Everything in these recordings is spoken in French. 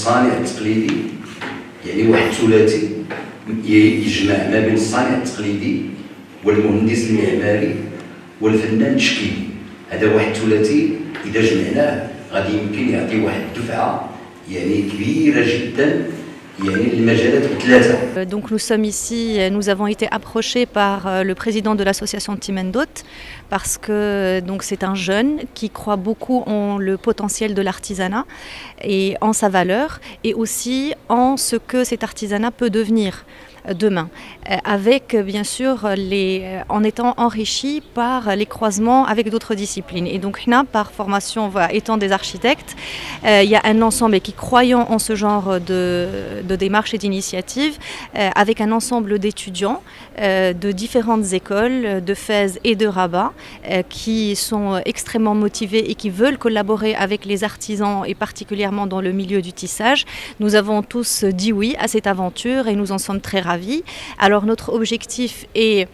الصانع التقليدي، يعني واحد ثلاثي يجمع ما بين الصانع التقليدي والمهندس المعماري والفنان التشكيلي. هذا واحد ثلاثي اذا جمعناه غادي يمكن يعطي واحد الدفعه يعني كبيره جدا. Donc nous sommes ici, nous avons été approchés par le président de l'association Timendot parce que donc c'est un jeune qui croit beaucoup en le potentiel de l'artisanat et en sa valeur et aussi en ce que cet artisanat peut devenir demain, avec bien sûr en étant enrichi par les croisements avec d'autres disciplines. Et donc là, par formation, étant des architectes, il y a un ensemble qui croyant en ce genre de démarches et d'initiatives, avec un ensemble d'étudiants de différentes écoles de Fès et de Rabat, qui sont extrêmement motivés et qui veulent collaborer avec les artisans et particulièrement dans le milieu du tissage. Nous avons tous dit oui à cette aventure et nous en sommes très ravis. Alors notre objectif est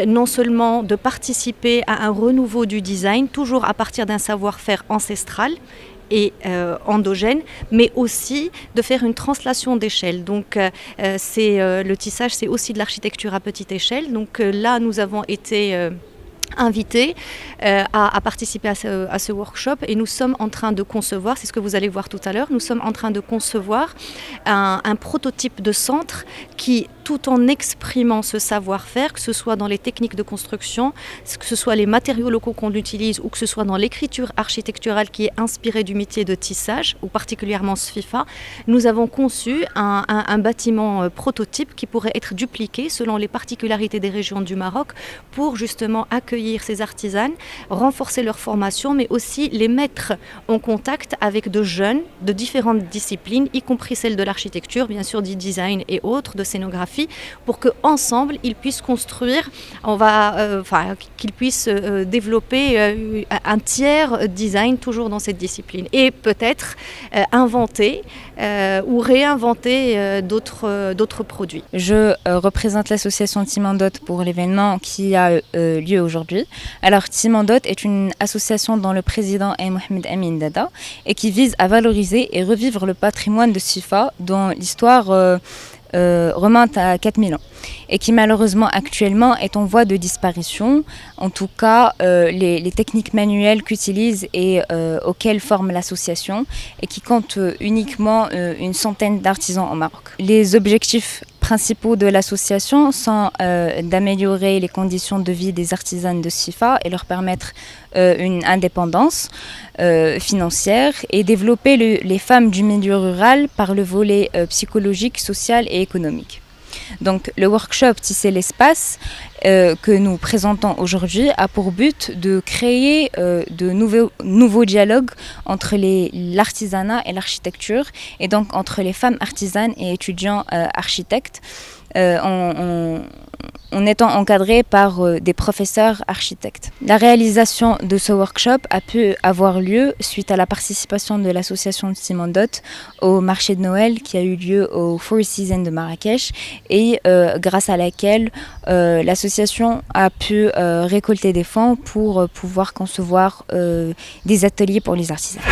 non seulement de participer à un renouveau du design, toujours à partir d'un savoir-faire ancestral et endogène, mais aussi de faire une translation d'échelle. Donc le tissage, c'est aussi de l'architecture à petite échelle. Donc là, nous avons été invités à participer à ce workshop et nous sommes en train de concevoir, c'est ce que vous allez voir tout à l'heure, nous sommes en train de concevoir un prototype de centre qui, tout en exprimant ce savoir-faire, que ce soit dans les techniques de construction, que ce soit les matériaux locaux qu'on utilise ou que ce soit dans l'écriture architecturale qui est inspirée du métier de tissage, ou particulièrement SFIFA, nous avons conçu un bâtiment prototype qui pourrait être dupliqué selon les particularités des régions du Maroc pour justement accueillir ces artisanes, renforcer leur formation, mais aussi les mettre en contact avec de jeunes de différentes disciplines, y compris celles de l'architecture, bien sûr du design et autres, de scénographie, pour qu'ensemble ils puissent construire, qu'ils puissent développer un tiers design toujours dans cette discipline et peut-être inventer ou réinventer d'autres produits. Je représente l'association Timendot pour l'événement qui a lieu aujourd'hui. Alors Timendot est une association dont le président est Mohamed Amin Dada et qui vise à valoriser et revivre le patrimoine de SFIFA dont l'histoire remonte à 4000 ans et qui malheureusement actuellement est en voie de disparition. En tout cas, les techniques manuelles qu'utilise et auxquelles forme l'association et qui compte uniquement une centaine d'artisans au Maroc. Les objectifs principaux de l'association sont d'améliorer les conditions de vie des artisanes de SFIFA et leur permettre une indépendance financière et développer les femmes du milieu rural par le volet psychologique, social et économique. Donc le workshop Tisser l'espace que nous présentons aujourd'hui a pour but de créer de nouveaux dialogues entre l'artisanat et l'architecture et donc entre les femmes artisanes et étudiants architectes en étant encadrés par des professeurs architectes. La réalisation de ce workshop a pu avoir lieu suite à la participation de l'association Timendot au marché de Noël qui a eu lieu au Four Seasons de Marrakech et grâce à laquelle l'association a pu récolter des fonds pour pouvoir concevoir des ateliers pour les artisans.